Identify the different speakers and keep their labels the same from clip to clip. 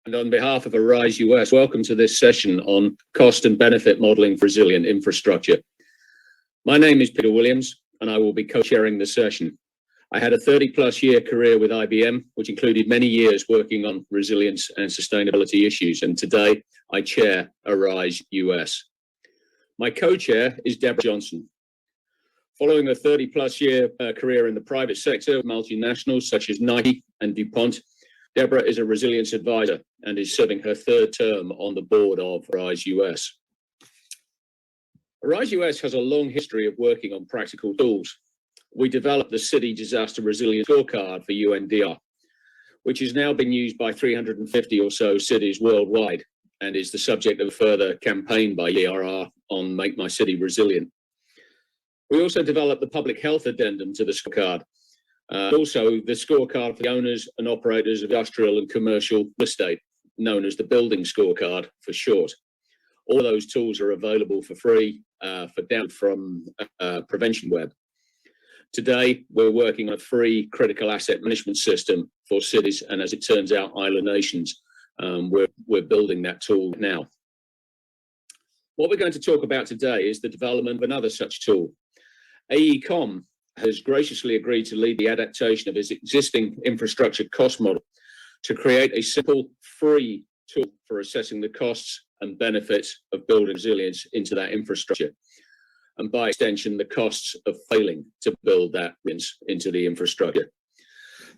Speaker 1: And on behalf of Arise US, welcome to this session on cost and benefit modeling for resilient infrastructure. My name is Peter Williams, and I will be co-chairing the session. I had a 30-plus year career with IBM, which included many years working on resilience and sustainability issues, and today I chair Arise US. My co-chair is Deborah Johnson. Following a 30-plus year career in the private sector, multinationals such as Nike and DuPont, Deborah is a resilience advisor and is serving her third term on the board of Arise US. Arise US has a long history of working on practical tools. We developed the City Disaster Resilience Scorecard for UNDR, which is now being used by 350 or so cities worldwide and is the subject of a further campaign by ERR on Make My City Resilient. We also developed the public health addendum to the scorecard, also the scorecard for the owners and operators of industrial and commercial real estate, known as the building scorecard for short. All those tools are available for free for download from Prevention Web. Today, we're working on a free critical asset management system for cities, and as it turns out, island nations. We're building that tool now. What we're going to talk about today is the development of another such tool. AECOM has graciously agreed to lead the adaptation of its existing infrastructure cost model to create a simple, free tool for assessing the costs and benefits of building resilience into that infrastructure, and by extension, the costs of failing to build that into the infrastructure.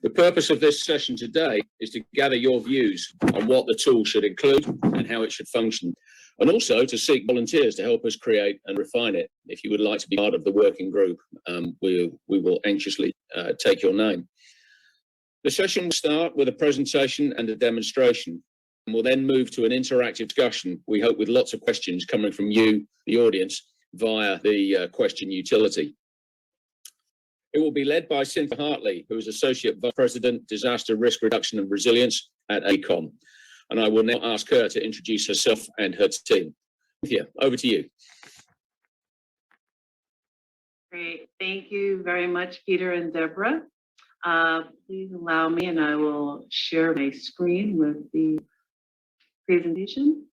Speaker 1: The purpose of this session today is to gather your views on what the tool should include and how it should function, and also to seek volunteers to help us create and refine it. If you would like to be part of the working group, we will anxiously take your name. The session will start with a presentation and a demonstration, and we'll then move to an interactive discussion, we hope with lots of questions coming from you, the audience, via the question utility. It will be led by Cynthia Hartley, who is Associate Vice President, Disaster Risk Reduction and Resilience at AECOM. And I will now ask her to introduce herself and her team. Cynthia, over to you.
Speaker 2: Great, thank you very much, Peter and Deborah. Please allow me, and I will share my screen with the presentation.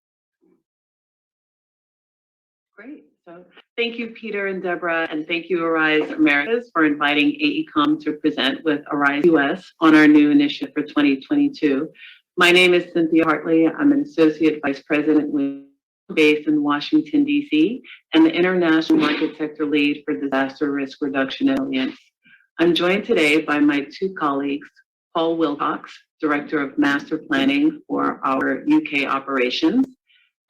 Speaker 2: Great. So thank you, Peter and Deborah, and thank you, Arise Americas, for inviting AECOM to present with Arise US on our new initiative for 2022. My name is Cynthia Hartley. I'm an Associate Vice President based in Washington, D.C., and the International Market Sector Lead for Disaster Risk Reduction and Resilience. I'm joined today by my two colleagues, Paul Wilcox, Director of Master Planning for our UK operations,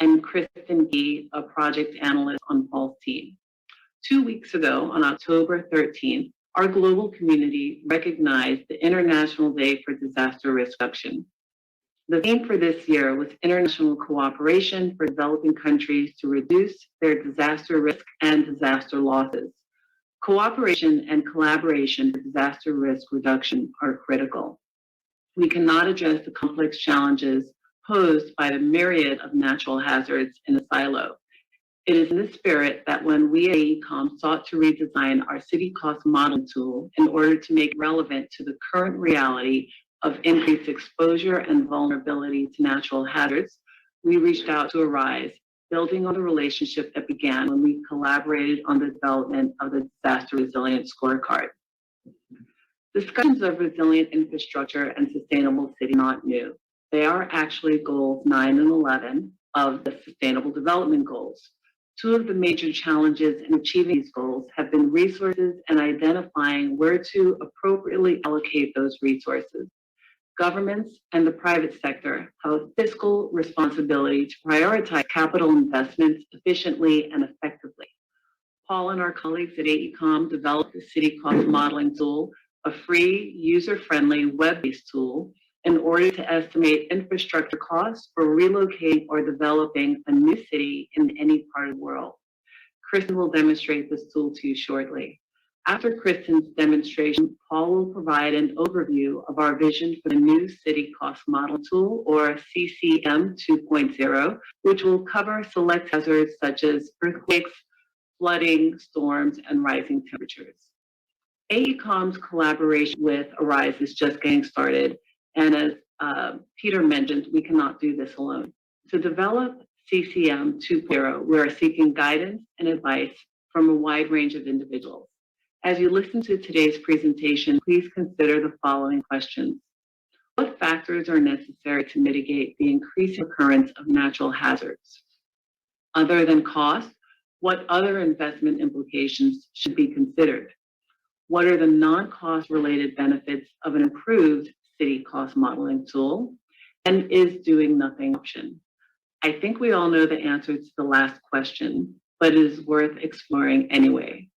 Speaker 2: and Kristen Gee, a project analyst on Paul's team. 2 weeks ago, on October 13th, our global community recognized the International Day for Disaster Risk Reduction. The theme for this year was international cooperation for developing countries to reduce their disaster risk and disaster losses. Cooperation and collaboration for disaster risk reduction are critical. We cannot address the complex challenges posed by the myriad of natural hazards in a silo. It is in this spirit that when we at AECOM sought to redesign our city cost modeling tool in order to make it relevant to the current reality of increased exposure and vulnerability to natural hazards, we reached out to Arise, building on the relationship that began when we collaborated on the development of the Disaster Resilience Scorecard. Discussions of resilient infrastructure and sustainable city are not new. They are actually goals 9 and 11 of the Sustainable Development Goals. Two of the major challenges in achieving these goals have been resources and identifying where to appropriately allocate those resources. Governments and the private sector have a fiscal responsibility to prioritize capital investments efficiently and effectively. Paul and our colleagues at AECOM developed the City Cost Modeling Tool, a free, user-friendly, web-based tool in order to estimate infrastructure costs for relocating or developing a new city in any part of the world. Kristen will demonstrate this tool to you shortly. After Kristen's demonstration, Paul will provide an overview of our vision for the new City Cost Model Tool, or CCM 2.0, which will cover select hazards such as earthquakes, flooding, storms, and rising temperatures. AECOM's collaboration with Arise is just getting started, and as Peter mentioned, we cannot do this alone. To develop CCM 2.0, we are seeking guidance and advice from a wide range of individuals. As you listen to today's presentation, please consider the following questions. What factors are necessary to mitigate the increasing occurrence of natural hazards? Other than cost, what other investment implications should be considered? What are the non-cost related benefits of an improved city cost modeling tool? And is doing nothing option? I think we all know the answer to the last question, but it is worth exploring anyway.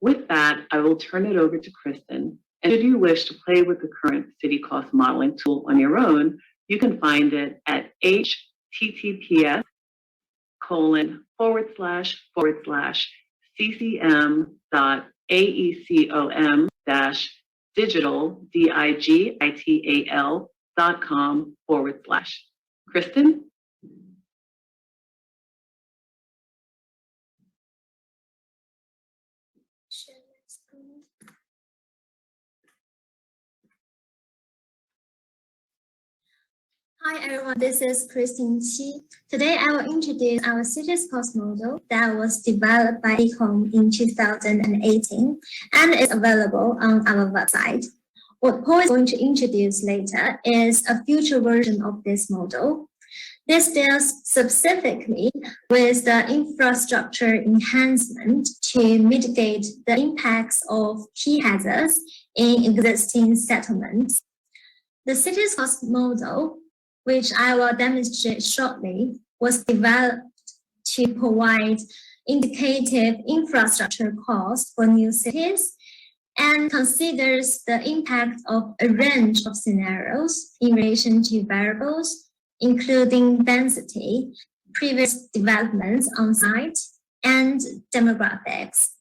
Speaker 2: With that, I will turn it over to Kristen. And should you wish to play with the current city cost modeling tool on your own, you can find it at https://ccm.aecom-digital.com/. Kristen?
Speaker 3: Hi everyone, this is Christine Qi. Today I will introduce our city's cost model that was developed by AECOM in 2018 and is available on our website. What Paul is going to introduce later is a future version of this model. This deals specifically with the infrastructure enhancement to mitigate the impacts of key hazards in existing settlements. The city's cost model, which I will demonstrate shortly, was developed to provide indicative infrastructure costs for new cities and considers the impact of a range of scenarios in relation to variables, including density, previous developments on site, and demographics.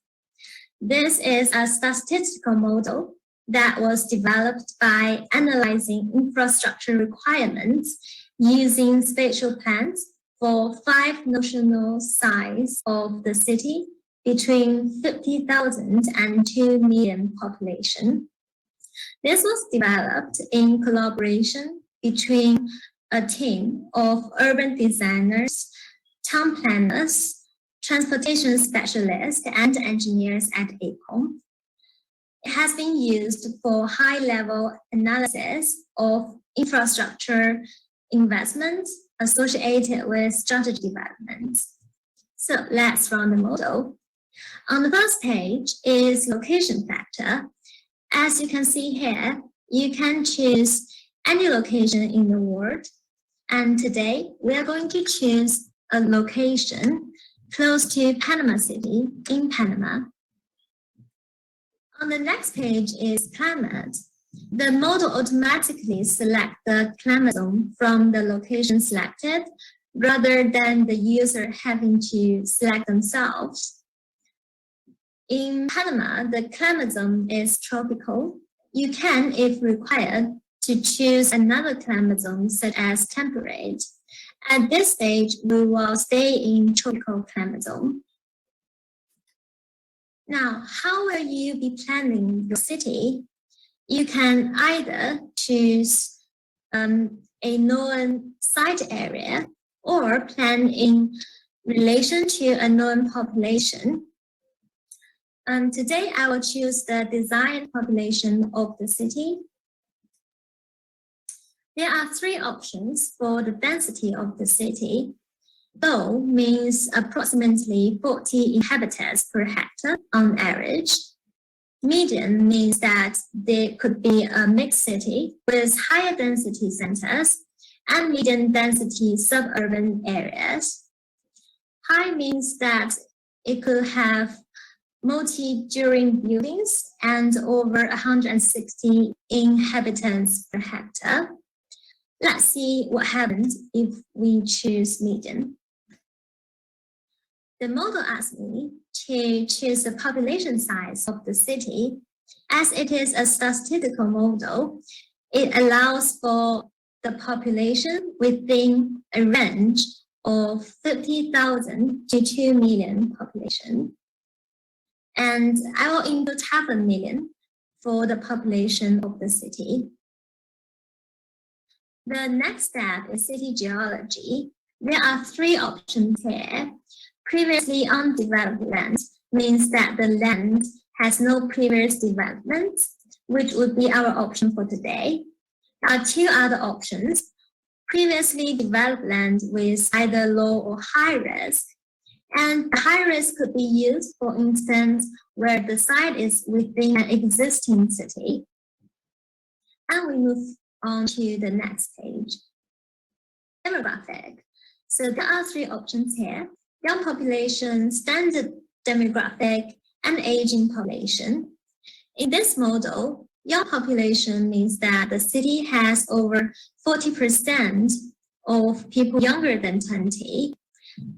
Speaker 3: This is a statistical model that was developed by analyzing infrastructure requirements using spatial plans for 5 notional size of the city between 50,000 and 2 million population. This was developed in collaboration between a team of urban designers, town planners, transportation specialists, and engineers at AECOM. It has been used for high-level analysis of infrastructure investments associated with strategy development. So let's run the model. On the first page is location factor. As you can see here, you can choose any location in the world. And today, we are going to choose a location close to Panama City in Panama. On the next page is climate. The model automatically selects the climate zone from the location selected rather than the user having to select themselves. In Panama, the climate zone is tropical. You can, if required, to choose another climate zone such as temperate. At this stage, we will stay in tropical climate zone. Now, how will you be planning your city? You can either choose a known site area or plan in relation to a known population. Today, I will choose the desired population of the city. There are 3 options for the density of the city. Low means approximately 40 inhabitants per hectare on average. Medium means that there could be a mixed city with higher density centers and medium density suburban areas. High means that it could have multi-dwelling buildings and over 160 inhabitants per hectare. Let's see what happens if we choose medium. The model asks me to choose the population size of the city. As it is a statistical model, it allows for the population within a range of 50,000 to 2 million population. And I will input 500,000 for the population of the city. The next step is city geology. There are three options here. Previously undeveloped land means that the land has no previous development, which would be our option for today. There are two other options. Previously developed land with either low or high risk. And the high risk could be used, for instance, where the site is within an existing city. And we move on to the next page. Demographic. So there are three options here: young population, standard demographic, and aging population. In this model, young population means that the city has over 40% of people younger than 20.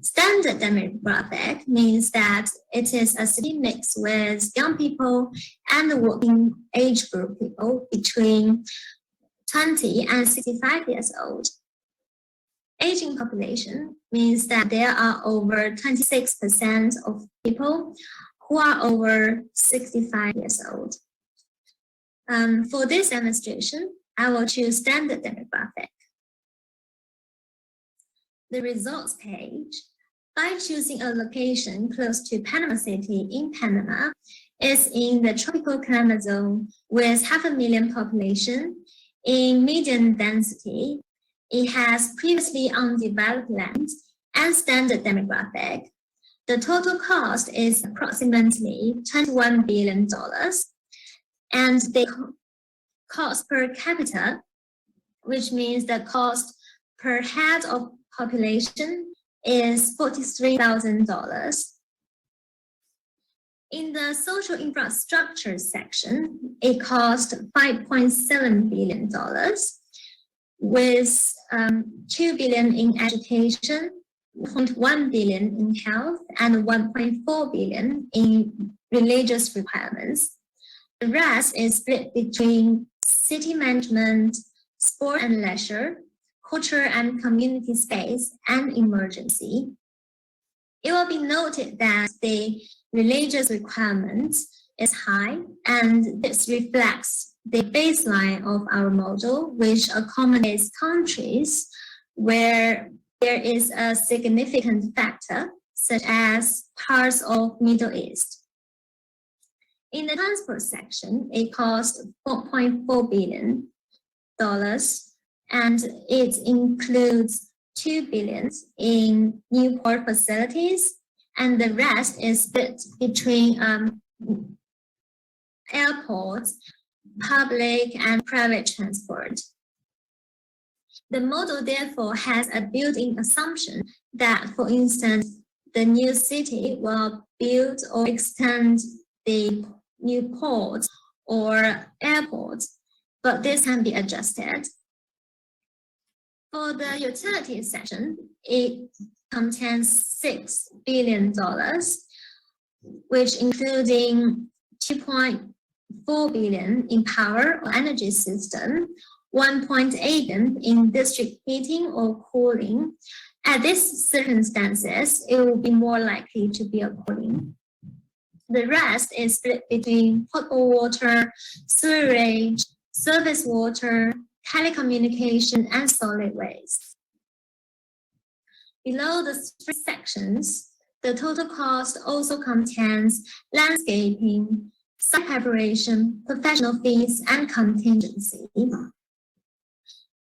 Speaker 3: Standard demographic means that it is a city mix with young people and the working age group people between 20 and 65 years old. Aging population means that there are over 26% of people who are over 65 years old. For this demonstration, I will choose standard demographic. The results page, by choosing a location close to Panama City in Panama, is in the tropical climate zone with 500,000 population. In medium density, it has previously undeveloped land and standard demographic. The total cost is approximately $21 billion, and the cost per capita, which means the cost per head of population, is $43,000. In the social infrastructure section, it cost $5.7 billion, with $2 billion in education, $1.1 billion in health, and $1.4 billion in religious requirements. The rest is split between city management, sport and leisure, culture and community space, and emergency. It will be noted that the religious requirements is high, and this reflects the baseline of our model, which accommodates countries where there is a significant factor, such as parts of Middle East. In the transport section, it cost $4.4 billion, and it includes $2 billion in new port facilities, and the rest is split between airports, public and private transport. The model therefore has a built-in assumption that, for instance, the new city will build or extend the new ports or airports, but this can be adjusted. For the utilities section, it contains $6 billion, which including $2.4 billion in power or energy system, $1.8 billion in district heating or cooling. At these circumstances, it will be more likely to be a cooling. The rest is split between potable water, sewerage, surface water, telecommunication, and solid waste. Below the three sections, the total cost also contains landscaping, site preparation, professional fees, and contingency.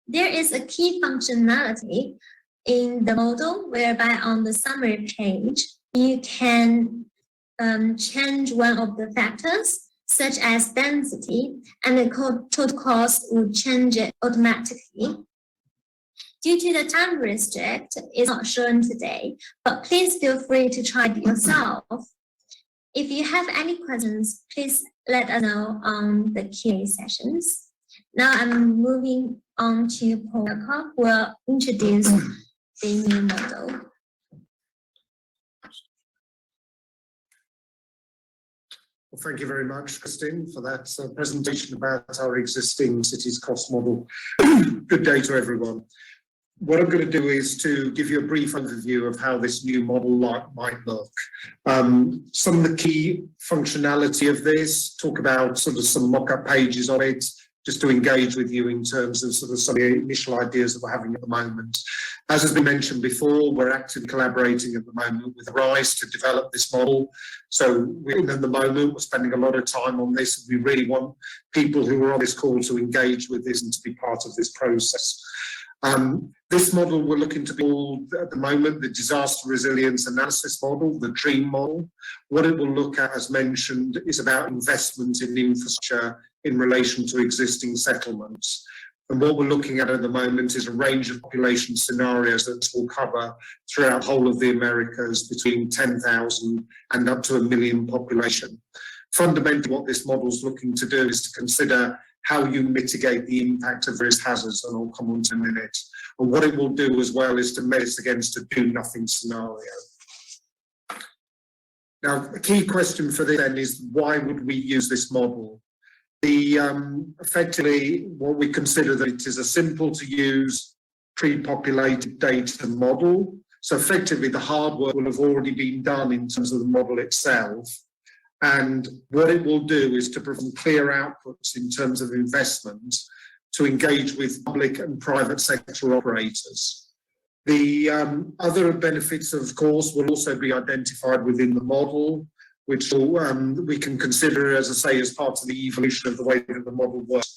Speaker 3: There is a key functionality in the model whereby on the summary page, you can change one of the factors, such as density, and the total cost will change it automatically. Due to the time restrict, it's not shown today, but please feel free to try it yourself. If you have any questions, please let us know on the Q&A sessions. Now I'm moving on to Paul, who will introduce the new model.
Speaker 4: Well, thank you very much, Christine, for that presentation about our existing cities cost model. Good day to everyone. What I'm going to do is to give you a brief overview of how this new model might look. Some of the key functionality of this, talk about sort of some mock-up pages of it, just to engage with you in terms of sort of some of the initial ideas that we're having at the moment. As has been mentioned before, we're actively collaborating at the moment with RISE to develop this model. So at the moment, we're spending a lot of time on this. We really want people who are on this call to engage with this and to be part of this process. This model we're looking to build at the moment, the Disaster Resilience Analysis Model, the DREAM model. What it will look at, as mentioned, is about investment in infrastructure in relation to existing settlements. And what we're looking at the moment is a range of population scenarios that will cover throughout the whole of the Americas between 10,000 and up to 1 million population. Fundamentally, what this model is looking to do is to consider how you mitigate the impact of various hazards, and I'll come on to in a minute. And what it will do as well is to measure this against a do-nothing scenario. Now, a key question for this then is, why would we use this model? Effectively, what we consider that it is a simple-to-use, pre-populated data model. So effectively, the hard work will have already been done in terms of the model itself. And what it will do is to provide clear outputs in terms of investment to engage with public and private sector operators. The other benefits, of course, will also be identified within the model, which we can consider, as I say, as part of the evolution of the way that the model works.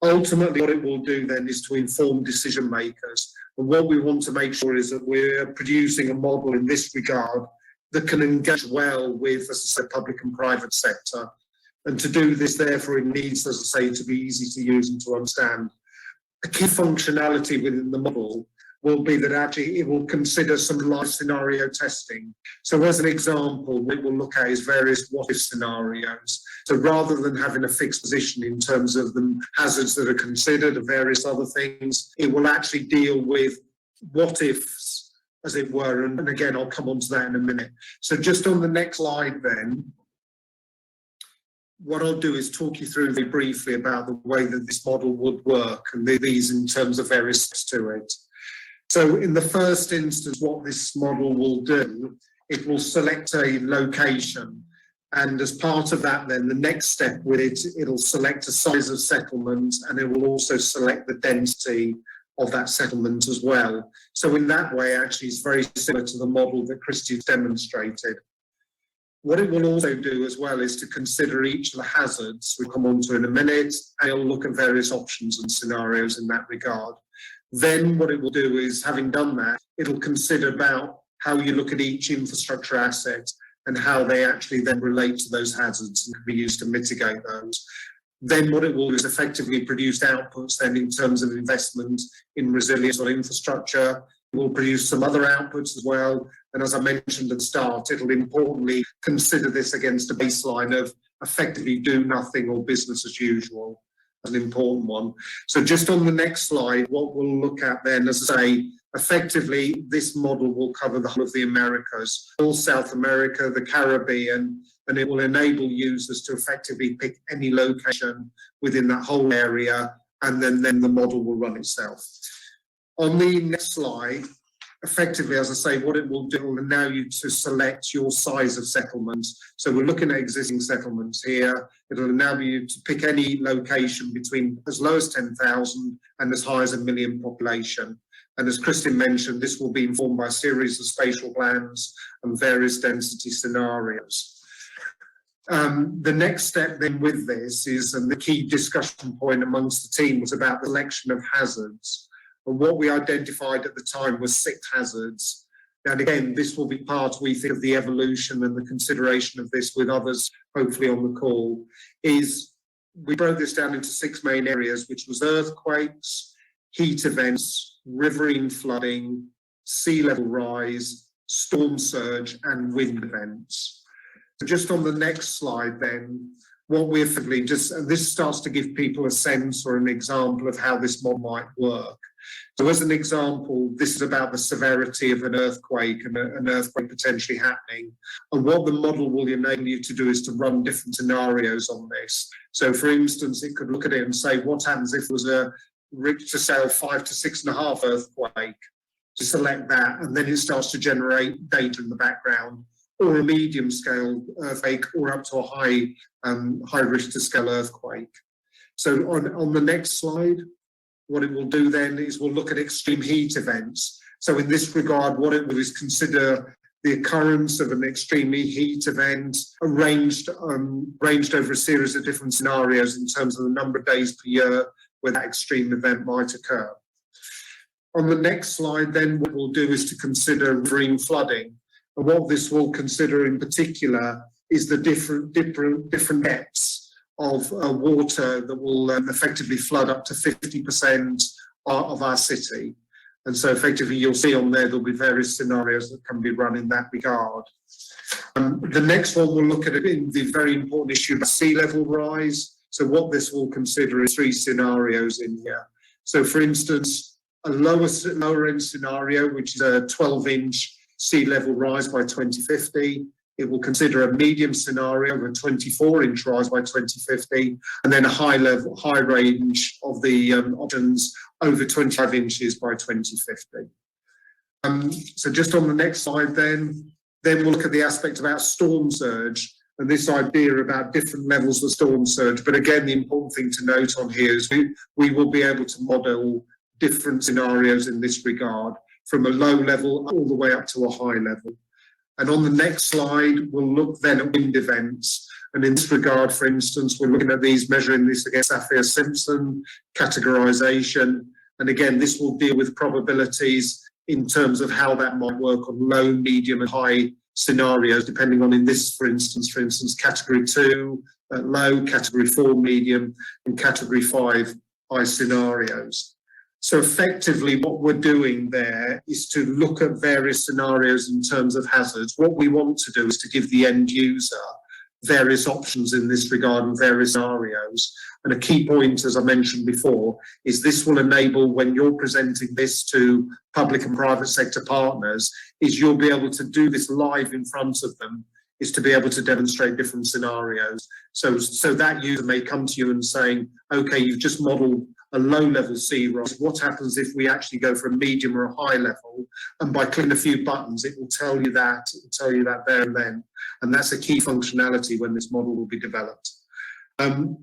Speaker 4: Ultimately, what it will do then is to inform decision makers. And what we want to make sure is that we're producing a model in this regard that can engage well with, as I said, public and private sector. And to do this, therefore, it needs, as I say, to be easy to use and to understand. A key functionality within the model will be that actually it will consider some live scenario testing. So as an example, what we'll look at is various what-if scenarios. So rather than having a fixed position in terms of the hazards that are considered and various other things, it will actually deal with what-ifs, as it were. And again, I'll come on to that in a minute. So just on the next slide then, what I'll do is talk you through very briefly about the way that this model would work and these in terms of various steps to it. So in the first instance, what this model will do, it will select a location. And as part of that, then the next step with it, it'll select a size of settlement, and it will also select the density of that settlement as well. So in that way, actually, it's very similar to the model that Christy's demonstrated. What it will also do as well is to consider each of the hazards we'll come on to in a minute, and it'll look at various options and scenarios in that regard. Then what it will do is, having done that, it'll consider about how you look at each infrastructure asset and how they actually then relate to those hazards and can be used to mitigate those. Then what it will do is effectively produce outputs then in terms of investment in resilience or infrastructure. It will produce some other outputs as well. And as I mentioned at the start, it'll importantly consider this against a baseline of effectively do nothing or business as usual, an important one. So just on the next slide, what we'll look at then, as I say, effectively, this model will cover the whole of the Americas, all South America, the Caribbean, and it will enable users to effectively pick any location within that whole area, and then the model will run itself. On the next slide, effectively, as I say, what it will do, it will allow you to select your size of settlement. So we're looking at existing settlements here. It'll enable you to pick any location between as low as 10,000 and as high as 1 million population. And as Kristin mentioned, this will be informed by a series of spatial plans and various density scenarios. The next step then with this is, and the key discussion point amongst the team was about the selection of hazards. And what we identified at the time was 6 hazards. And again, this will be part, we think, of the evolution and the consideration of this with others, hopefully on the call, is we broke this down into 6 main areas, which was earthquakes, heat events, riverine flooding, sea level rise, storm surge, and wind events. So just on the next slide then, what we're effectively just, and this starts to give people a sense or an example of how this model might work. So as an example, this is about the severity of an earthquake and an earthquake potentially happening. And what the model will enable you to do is to run different scenarios on this. So for instance, it could look at it and say, what happens if there was a Richter scale 5 to 6.5 earthquake? To select that, and then it starts to generate data in the background, or a medium scale earthquake, or up to a high Richter scale earthquake. So on the next slide, what it will do then is we'll look at extreme heat events. So in this regard, what it will is consider the occurrence of an extreme heat event arranged over a series of different scenarios in terms of the number of days per year where that extreme event might occur. On the next slide, then, what we'll do is to consider riverine flooding. And what this will consider in particular is the different depths of water that will effectively flood up to 50% of our city. And so effectively you'll see on there, there'll be various scenarios that can be run in that regard. The next one we'll look at the very important issue of sea level rise. So what this will consider is 3 scenarios in here. So for instance, a lower end scenario, which is a 12-inch sea level rise by 2050. It will consider a medium scenario of a 24-inch rise by 2050, and then a high range of the options over 25 inches by 2050. So just on the next slide then we'll look at the aspect about storm surge and this idea about different levels of storm surge. But again, the important thing to note on here is we will be able to model different scenarios in this regard, from a low level all the way up to a high level. And on the next slide, we'll look then at wind events. And in this regard, for instance, we're looking at these, measuring this against Saffir-Simpson categorization. And again, this will deal with probabilities in terms of how that might work on low, medium and high scenarios, depending on, in this, for instance, category 2 low, category 4 medium and category 5 high scenarios. So effectively what we're doing there is to look at various scenarios in terms of hazards. What we want to do is to give the end user various options in this regard and various scenarios. And a key point, as I mentioned before, is this will enable, when you're presenting this to public and private sector partners, is you'll be able to do this live in front of them, is to be able to demonstrate different scenarios. So that user may come to you and saying, okay, you've just modeled a low-level sea rise. What happens if we actually go for a medium or a high level? And by clicking a few buttons, it will tell you that. It will tell you that there and then. And that's a key functionality when this model will be developed. The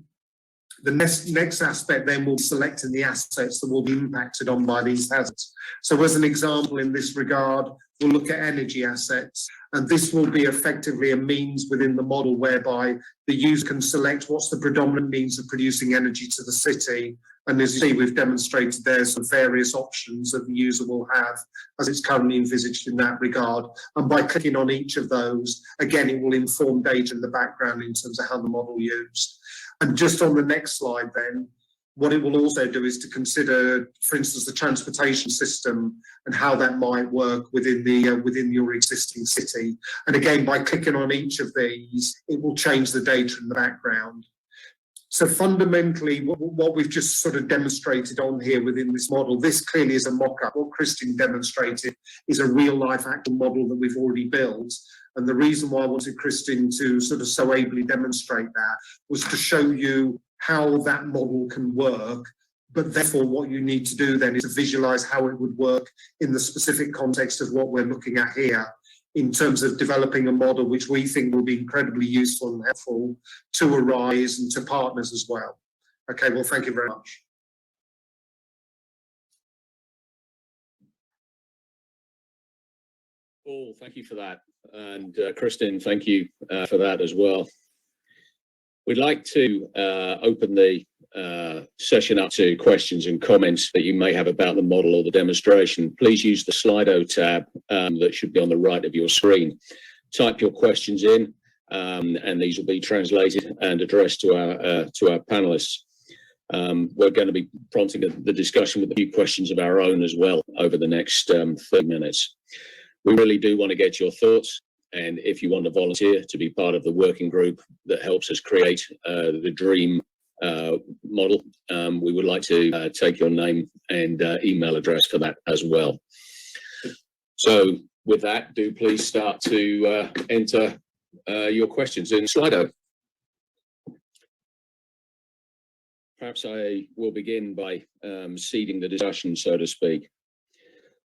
Speaker 4: next aspect then will be selecting the assets that will be impacted on by these hazards. So as an example in this regard, we'll look at energy assets. And this will be effectively a means within the model whereby the user can select what's the predominant means of producing energy to the city. And as you see, we've demonstrated there's some various options that the user will have as it's currently envisaged in that regard. And by clicking on each of those, again, it will inform data in the background in terms of how the model used. And just on the next slide then, what it will also do is to consider, for instance, the transportation system and how that might work within your existing city. And again, by clicking on each of these, it will change the data in the background. So fundamentally, what we've just sort of demonstrated on here within this model, this clearly is a mock-up. What Christine demonstrated is a real-life actual model that we've already built. And the reason why I wanted Christine to sort of so ably demonstrate that was to show you how that model can work. But therefore, what you need to do then is to visualize how it would work in the specific context of what we're looking at here, in terms of developing a model which we think will be incredibly useful and helpful to Arise and to partners as well. Okay, well, thank you very much.
Speaker 1: Paul, thank you for that. And Kristen, thank you for that as well. We'd like to open the session up to questions and comments that you may have about the model or the demonstration. Please use the Slido tab that should be on the right of your screen. Type your questions in and these will be translated and addressed to our panelists. We're going to be prompting the discussion with a few questions of our own as well over the next 30 minutes. We really do want to get your thoughts, and if you want to volunteer to be part of the working group that helps us create the dream model, we would like to take your name and email address for that as well. So with that, do please start to enter your questions in Slido. Perhaps I will begin by seeding the discussion, so to speak.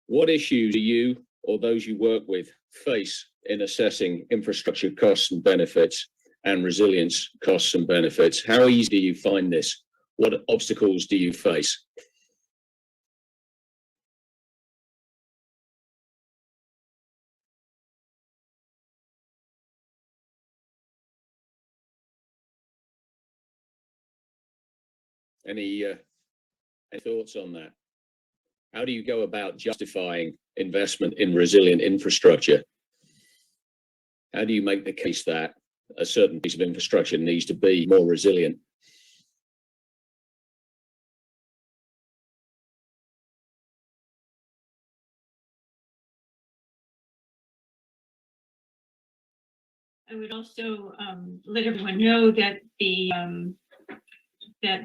Speaker 1: What issues do you or those you work with face in assessing infrastructure costs and benefits and resilience costs and benefits? How easy do you find this, What obstacles do you face? Any thoughts on that? How do you go about justifying investment in resilient infrastructure? How do you make the case that a certain piece of infrastructure needs to be more resilient?
Speaker 5: I would also let everyone know that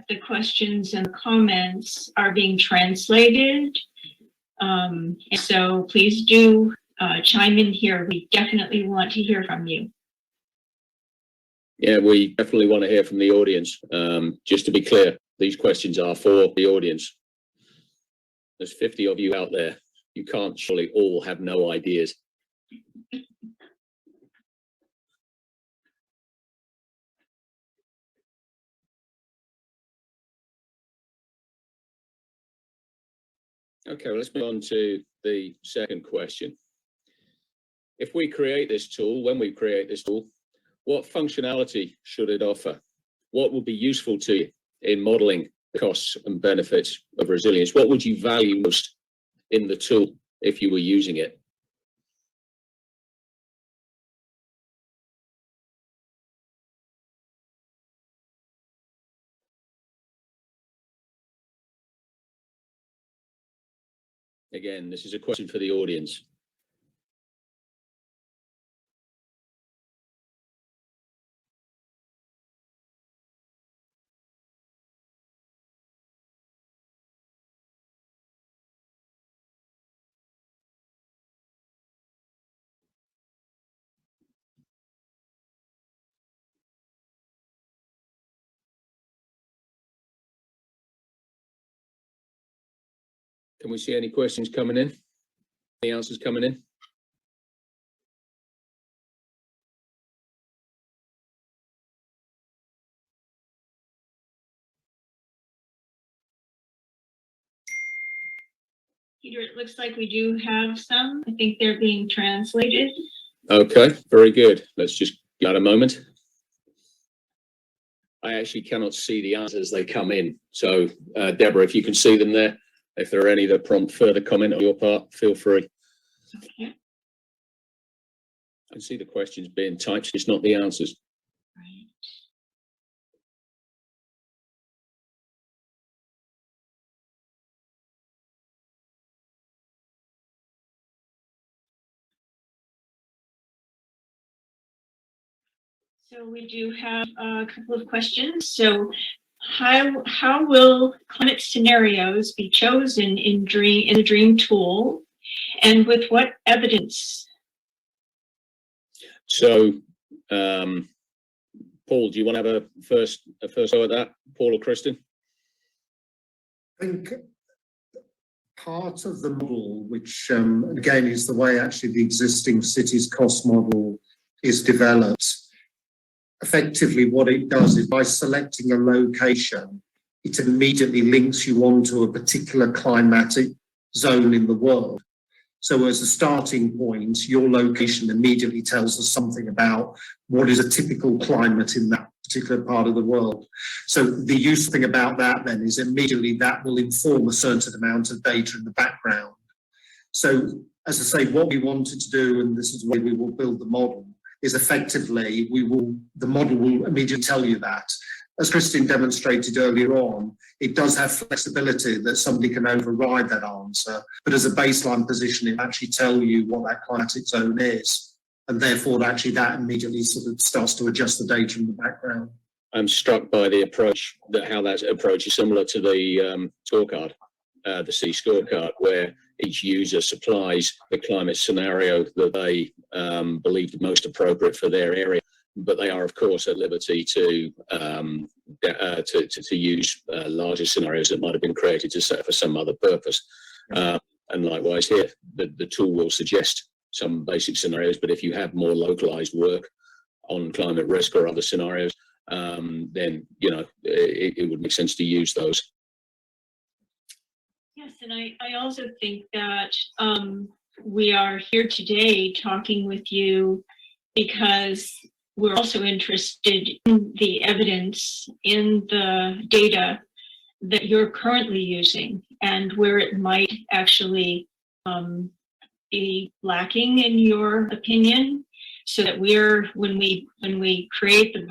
Speaker 5: the questions and comments are being translated. And so please do chime in here. We definitely want to hear from you.
Speaker 1: Yeah, we definitely want to hear from the audience. Just to be clear, these questions are for the audience. There's 50 of you out there. You can't surely all have no ideas. Okay, well, let's move on to the second question. If we create this tool, when we create this tool, what functionality should it offer? What will be useful to you in modeling the costs and benefits of resilience? What would you value most in the tool if you were using it? Again, this is a question for the audience. Can we see any questions coming in? Any answers coming in?
Speaker 5: Peter, it looks like we do have some. I think they're being translated.
Speaker 1: Okay, very good. Let's just give it a moment. I actually cannot see the answers as they come in. So, Deborah, if you can see them there, if there are any that prompt further comment on your part, feel free.
Speaker 5: Okay.
Speaker 1: I can see the questions being typed, it's not the answers.
Speaker 5: Right. So we do have a couple of questions. So how will climate scenarios be chosen in the DREAM tool, and with what evidence?
Speaker 1: So, Paul, do you want to have a first go at that, Paul or Kristen?
Speaker 4: I think part of the model, which again is the way actually the existing cities cost model is developed, effectively what it does is by selecting a location, it immediately links you onto a particular climatic zone in the world. So as a starting point, your location immediately tells us something about what is a typical climate in that particular part of the world. So the useful thing about that then is immediately that will inform a certain amount of data in the background. So as I say, what we wanted to do, and this is the way we will build the model, is effectively the model will immediately tell you that. As Christine demonstrated earlier on, it does have flexibility that somebody can override that answer, but as a baseline position, it will actually tell you what that climatic zone is. And therefore, actually, that immediately sort of starts to adjust the data in the background.
Speaker 1: I'm struck by the approach, how that approach is similar to the scorecard, the C scorecard, where each user supplies the climate scenario that they believe the most appropriate for their area. But they are, of course, at liberty to use larger scenarios that might have been created to set for some other purpose. And likewise here, the tool will suggest some basic scenarios, but if you have more localized work on climate risk or other scenarios, then, you know, it would make sense to use those.
Speaker 5: Yes, and I also think that we are here today talking with you because we're also interested in the evidence, in the data that you're currently using and where it might actually be lacking in your opinion, so that when we create the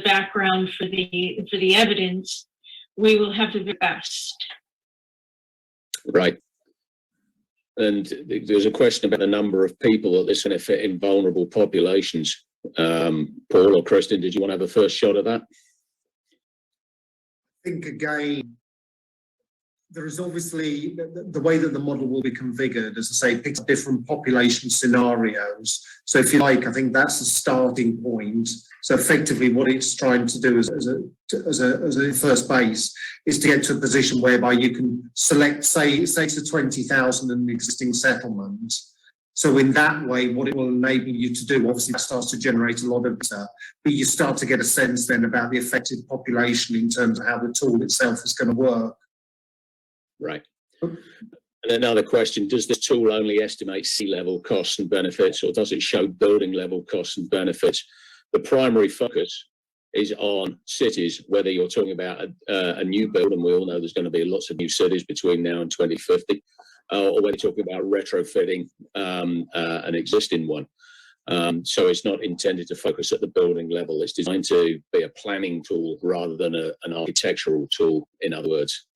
Speaker 5: background for the evidence, we will have the best.
Speaker 1: Right. And there's a question about the number of people that this can fit in vulnerable populations. Paul or Kristen, did you want to have a first shot at that?
Speaker 4: I think again, there is obviously the way that the model will be configured, as I say, picks up different population scenarios. So if you like, I think that's the starting point. So effectively what it's trying to do as a first base is to get to a position whereby you can select, say to 20,000 in an existing settlement. So in that way, what it will enable you to do, obviously that starts to generate a lot of data, but you start to get a sense then about the affected population in terms of how the tool itself is going to work.
Speaker 1: Right. And another question, does this tool only estimate sea level costs and benefits, or does it show building level costs and benefits? The primary focus is on cities, whether you're talking about a new build, and we all know there's going to be lots of new cities between now and 2050, or whether you're talking about retrofitting an existing one. So it's not intended to focus at the building level. It's designed to be a planning tool rather than an architectural tool, in other words.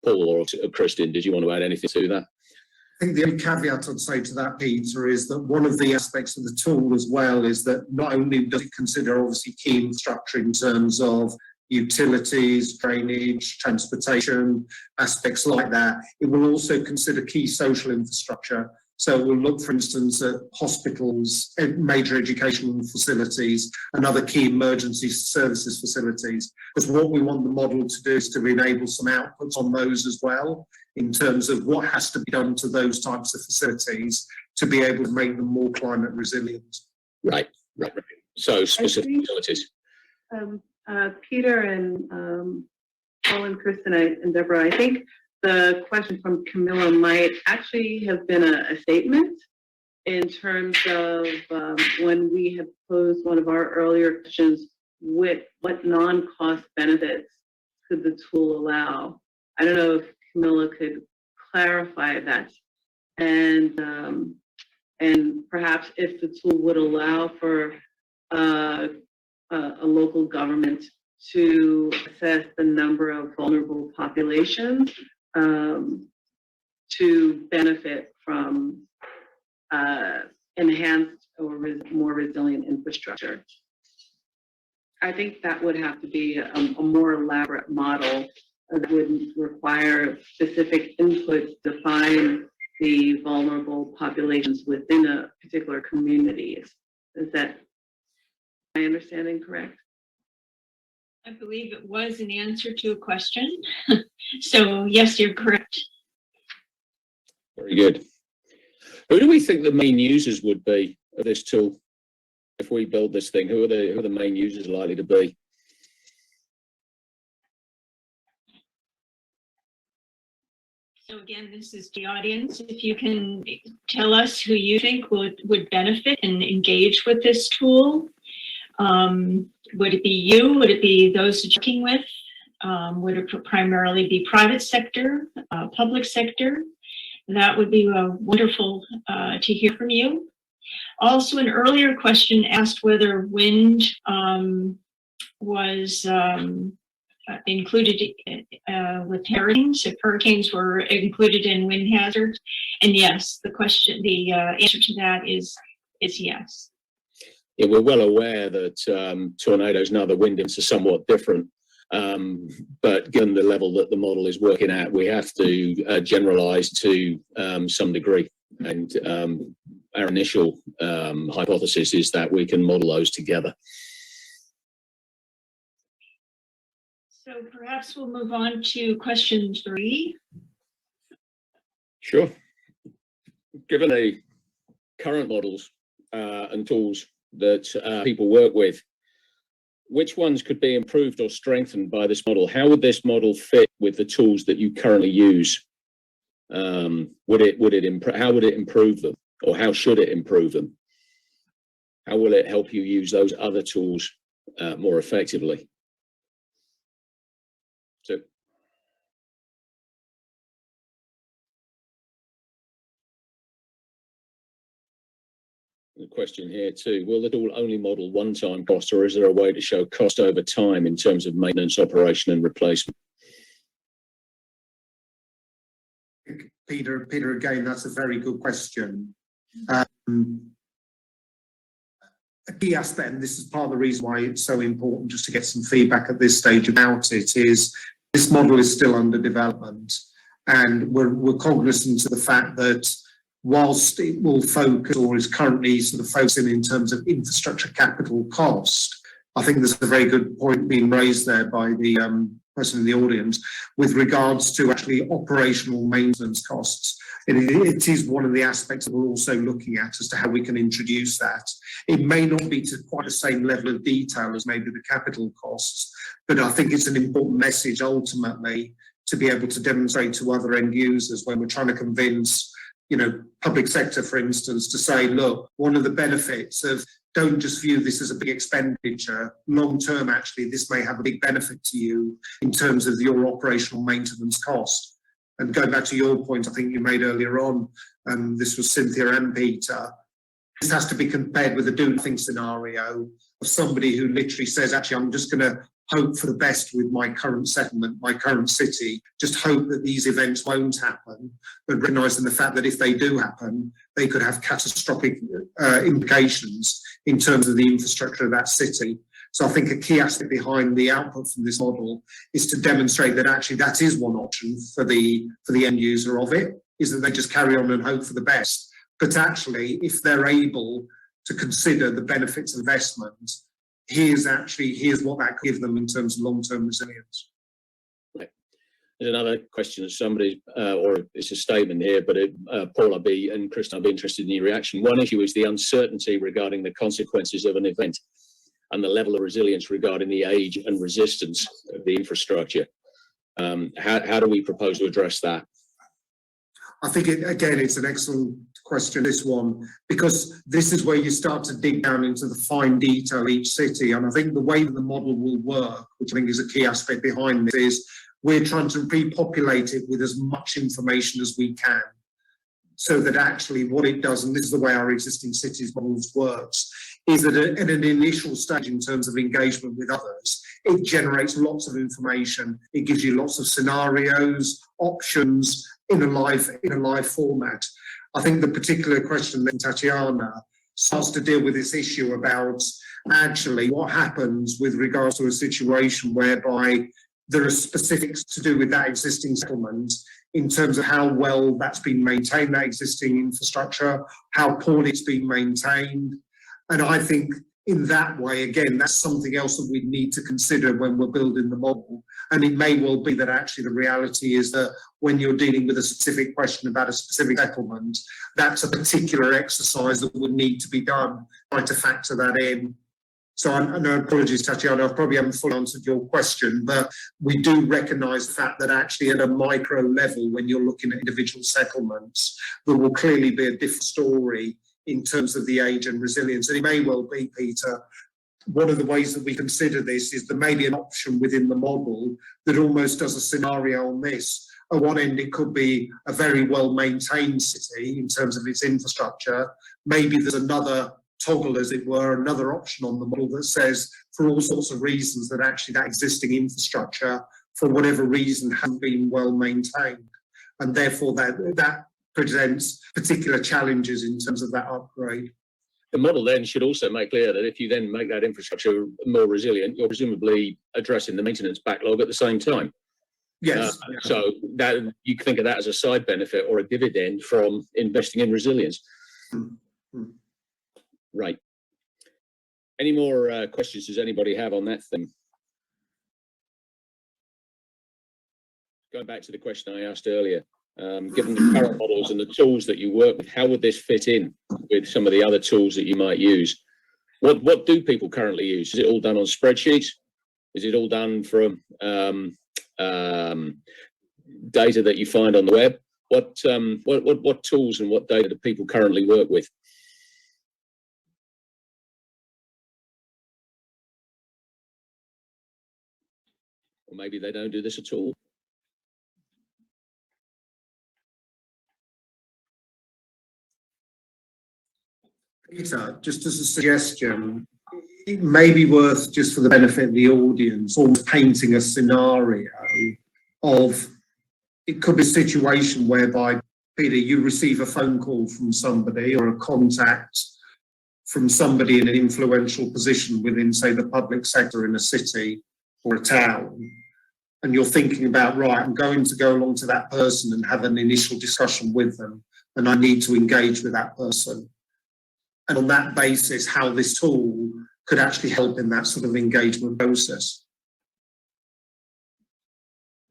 Speaker 1: Paul or Kristen, did you want to add anything to that?
Speaker 4: I think the only caveat I'd say to that, Peter, is that one of the aspects of the tool as well is that not only does it consider obviously key infrastructure in terms of utilities, drainage, transportation, aspects like that, it will also consider key social infrastructure. So we'll look, for instance, at hospitals, major educational facilities, and other key emergency services facilities. Because what we want the model to do is to enable some outputs on those as well, in terms of what has to be done to those types of facilities to be able to make them more climate resilient.
Speaker 1: Right. So specific facilities.
Speaker 2: Peter and Paul and Kristen and Deborah, I think the question from Camilla might actually have been a statement in terms of when we had posed one of our earlier questions, what non-cost benefits could the tool allow? I don't know if Camilla could clarify that, and perhaps if the tool would allow for a local government to assess the number of vulnerable populations to benefit from enhanced or more resilient infrastructure. I think that would have to be a more elaborate model that would require specific inputs to define the vulnerable populations within a particular community. Is that my understanding correct?
Speaker 5: I believe it was an answer to a question. So yes, you're correct.
Speaker 1: Very good. Who do we think the main users would be of this tool if we build this thing? Who are the main users likely to be?
Speaker 5: So again, this is the audience. If you can tell us who you think would benefit and engage with this tool. Would it be you? Would it be those you're working with? Would it primarily be private sector, public sector? That would be wonderful to hear from you. Also, an earlier question asked whether wind was included with hurricanes, if hurricanes were included in wind hazards. And yes, the answer to that is yes.
Speaker 1: Yeah, we're well aware that tornadoes and other wind events are somewhat different, but given the level that the model is working at, we have to generalize to some degree. And our initial hypothesis is that we can model those together.
Speaker 5: So perhaps we'll move on to question 3.
Speaker 1: Sure. Given the current models and tools that people work with, which ones could be improved or strengthened by this model? How would this model fit with the tools that you currently use? How would it improve them, or how should it improve them? How will it help you use those other tools more effectively? So, the question here too, will the tool only model one-time cost, or is there a way to show cost over time in terms of maintenance, operation and replacement?
Speaker 4: Peter, again, that's a very good question. A key aspect, and this is part of the reason why it's so important just to get some feedback at this stage about it, is this model is still under development, and we're cognizant of the fact that whilst it will focus, or is currently sort of focusing in terms of infrastructure capital cost, I think there's a very good point being raised there by the person in the audience with regards to actually operational maintenance costs. It is one of the aspects that we're also looking at as to how we can introduce that. It may not be to quite the same level of detail as maybe the capital costs, but I think it's an important message ultimately to be able to demonstrate to other end users when we're trying to convince, you know, public sector, for instance, to say, look, one of the benefits of don't just view this as a big expenditure. Long term, actually, this may have a big benefit to you in terms of your operational maintenance cost. And going back to your point, I think you made earlier on, this was Cynthia and Peter, this has to be compared with a do nothing scenario of somebody who literally says, actually, I'm just going to hope for the best with my current settlement, my current city, just hope that these events won't happen, but recognising the fact that if they do happen, they could have catastrophic implications in terms of the infrastructure of that city. So I think a key aspect behind the output from this model is to demonstrate that actually that is one option for the end user of it, is that they just carry on and hope for the best. But actually, if they're able to consider the benefits of investment, here's what that could give them in terms of long-term resilience.
Speaker 1: Right. There's another question that somebody, or it's a statement here, but Paul and Kristen, I'll be interested in your reaction. One issue is the uncertainty regarding the consequences of an event and the level of resilience regarding the age and resistance of the infrastructure. How do we propose to address that?
Speaker 4: I think, again, it's an excellent question, this one, because this is where you start to dig down into the fine detail of each city. And I think the way that the model will work, which I think is a key aspect behind this, is we're trying to pre-populate it with as much information as we can, so that actually what it does, and this is the way our existing cities models works, is that at an initial stage in terms of engagement with others, it generates lots of information. It gives you lots of scenarios, options in a live format. I think the particular question then, Tatiana, starts to deal with this issue about actually what happens with regards to a situation whereby there are specifics to do with that existing settlement in terms of how well that's been maintained, that existing infrastructure, how poorly it's been maintained. And I think in that way, again, that's something else that we need to consider when we're building the model. And it may well be that actually the reality is that when you're dealing with a specific question about a specific settlement, that's a particular exercise that would need to be done, trying to factor that in. So I know, apologies, Tatiana, I probably haven't fully answered your question, but we do recognise the fact that actually at a micro level, when you're looking at individual settlements, there will clearly be a different story in terms of the age and resilience. And it may well be, Peter, one of the ways that we consider this is there may be an option within the model that almost does a scenario on this. At one end, it could be a very well-maintained city in terms of its infrastructure. Maybe there's another toggle, as it were, another option on the model that says, for all sorts of reasons, that actually that existing infrastructure, for whatever reason, hasn't been well maintained. And therefore, that presents particular challenges in terms of that upgrade.
Speaker 1: The model then should also make clear that if you then make that infrastructure more resilient, you're presumably addressing the maintenance backlog at the same time.
Speaker 4: Yes.
Speaker 1: So that you can think of that as a side benefit or a dividend from investing in resilience.
Speaker 4: Mm-hmm.
Speaker 1: Right. Any more questions does anybody have on that thing? Going back to the question I asked earlier, given the current models and the tools that you work with, how would this fit in with some of the other tools that you might use? What do people currently use? Is it all done on spreadsheets? Is it all done from data that you find on the web? What tools and what data do people currently work with? Or maybe they don't do this at all.
Speaker 4: Peter, just as a suggestion, it may be worth, just for the benefit of the audience, almost painting a scenario of, it could be a situation whereby, Peter, you receive a phone call from somebody or a contact from somebody in an influential position within, say, the public sector in a city or a town, and you're thinking about, right, I'm going to go along to that person and have an initial discussion with them, and I need to engage with that person. And on that basis, how this tool could actually help in that sort of engagement process.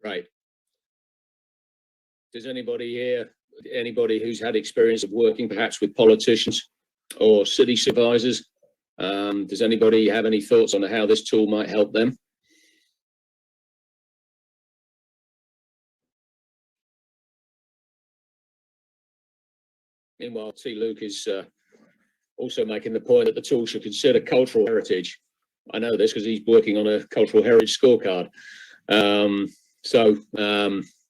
Speaker 1: Right. Does anybody here, anybody who's had experience of working perhaps with politicians or city supervisors, does anybody have any thoughts on how this tool might help them? Meanwhile, T. Luke is also making the point that the tool should consider cultural heritage. I know this because he's working on a cultural heritage scorecard.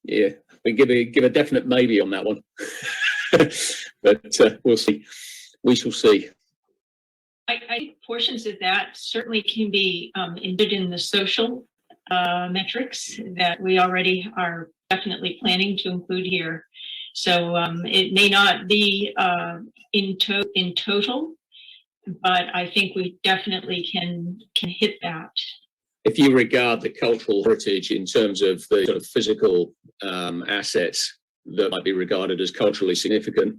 Speaker 1: Yeah, we give a definite maybe on that one, but we'll see. We shall see.
Speaker 5: I think portions of that certainly can be embedded in the social metrics that we already are definitely planning to include here. So it may not be in total, but I think we definitely can hit that.
Speaker 1: If you regard the cultural heritage in terms of the sort of physical assets that might be regarded as culturally significant,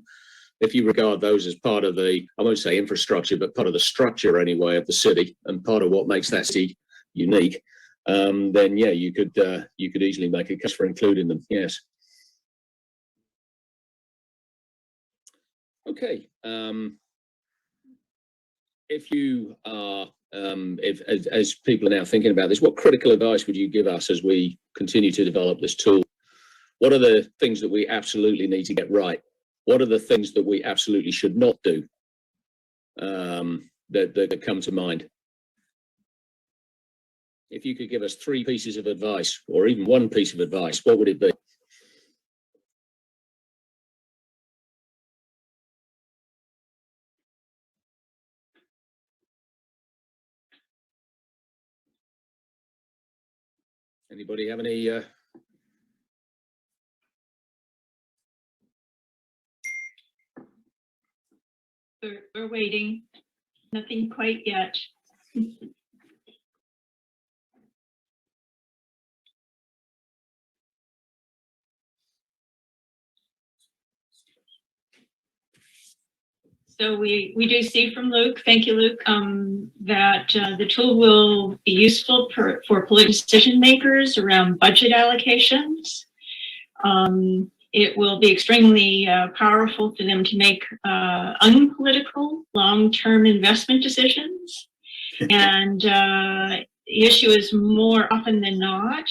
Speaker 1: if you regard those as part of the, I won't say infrastructure, but part of the structure anyway of the city and part of what makes that city unique, then yeah, you could easily make a case for including them. Yes. Okay. If you are, as people are now thinking about this, what critical advice would you give us as we continue to develop this tool? What are the things that we absolutely need to get right? What are the things that we absolutely should not do that come to mind? If you could give us 3 pieces of advice, or even 1 piece of advice, what would it be? Anybody have any?
Speaker 5: We're waiting. Nothing quite yet. So we do see from Luke, thank you, Luke, that the tool will be useful for political decision makers around budget allocations. It will be extremely powerful for them to make unpolitical long-term investment decisions. And the issue is more often than not,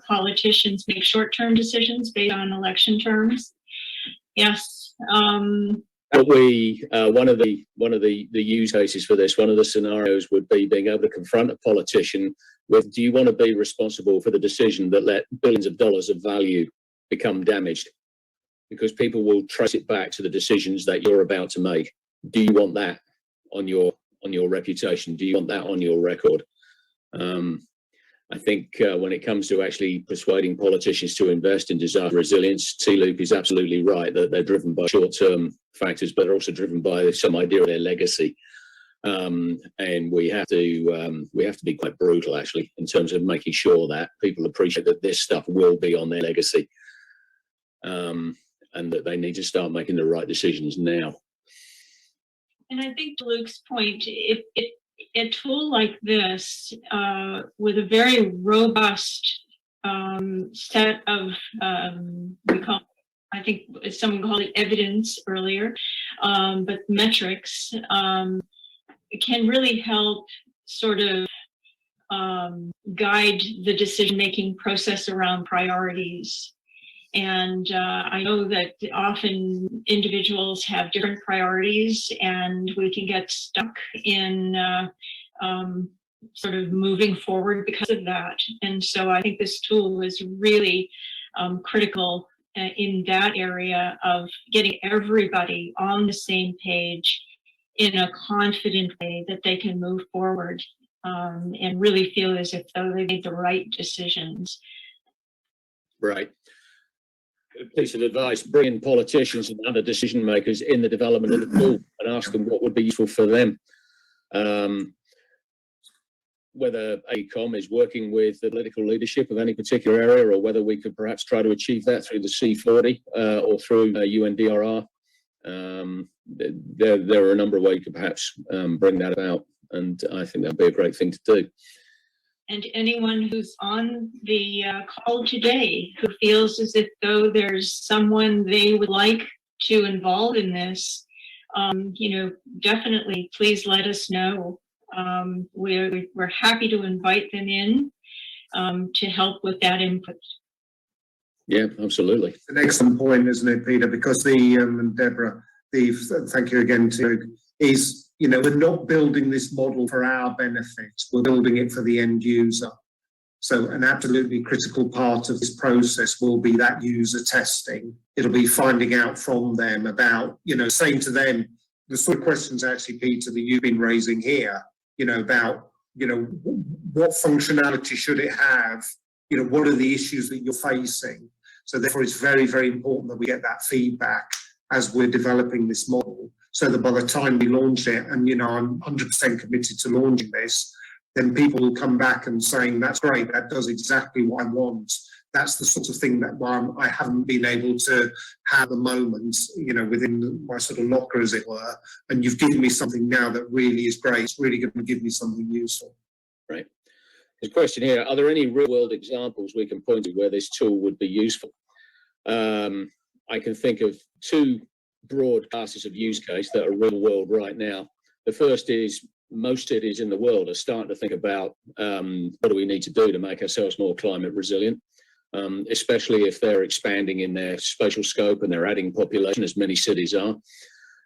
Speaker 5: politicians make short-term decisions based on election terms. Yes.
Speaker 1: What we one of the use cases for this, one of the scenarios would be being able to confront a politician with, do you want to be responsible for the decision that let billions of dollars of value become damaged? Because people will trace it back to the decisions that you're about to make. Do you want that on your reputation? Do you want that on your record? I think when it comes to actually persuading politicians to invest in disaster resilience, T-Loop is absolutely right that they're driven by short-term factors, but they're also driven by some idea of their legacy. And we have to be quite brutal, actually, in terms of making sure that people appreciate that this stuff will be on their legacy, and that they need to start making the right decisions now.
Speaker 5: And I think to Luke's point, a tool like this, with a very robust set of, I think someone called it evidence earlier, but metrics, can really help sort of guide the decision-making process around priorities. And I know that often individuals have different priorities, and we can get stuck in sort of moving forward because of that. And so I think this tool is really critical in that area of getting everybody on the same page in a confident way that they can move forward and really feel as if though they made the right decisions.
Speaker 1: Right. A piece of advice: bring in politicians and other decision makers in the development of the tool and ask them what would be useful for them. Whether AECOM is working with the political leadership of any particular area, or whether we could perhaps try to achieve that through the C40 or through UNDRR. There are a number of ways you could perhaps bring that about, and I think that'd be a great thing to do.
Speaker 5: And anyone who's on the call today who feels as if though there's someone they would like to involve in this, definitely please let us know. We're happy to invite them in to help with that input.
Speaker 1: Yeah, absolutely.
Speaker 4: It's an excellent point, isn't it, Peter? Because and Deborah, thank you again to you, is, we're not building this model for our benefit, we're building it for the end user. So an absolutely critical part of this process will be that user testing. It'll be finding out from them about, saying to them, the sort of questions actually, Peter, that you've been raising here, about, what functionality should it have? What are the issues that you're facing? So therefore, it's very, very important that we get that feedback as we're developing this model, so that by the time we launch it, and I'm 100% committed to launching this, then people will come back and saying, that's great, that does exactly what I want. That's the sort of thing that I haven't been able to have at the moment, within my sort of locker, as it were. And you've given me something now that really is great. It's really going to give me something useful.
Speaker 1: Right. There's a question here: are there any real-world examples we can point to where this tool would be useful? I can think of two broad classes of use case that are real-world right now. The first is most cities in the world are starting to think about what do we need to do to make ourselves more climate resilient, especially if they're expanding in their spatial scope and they're adding population, as many cities are.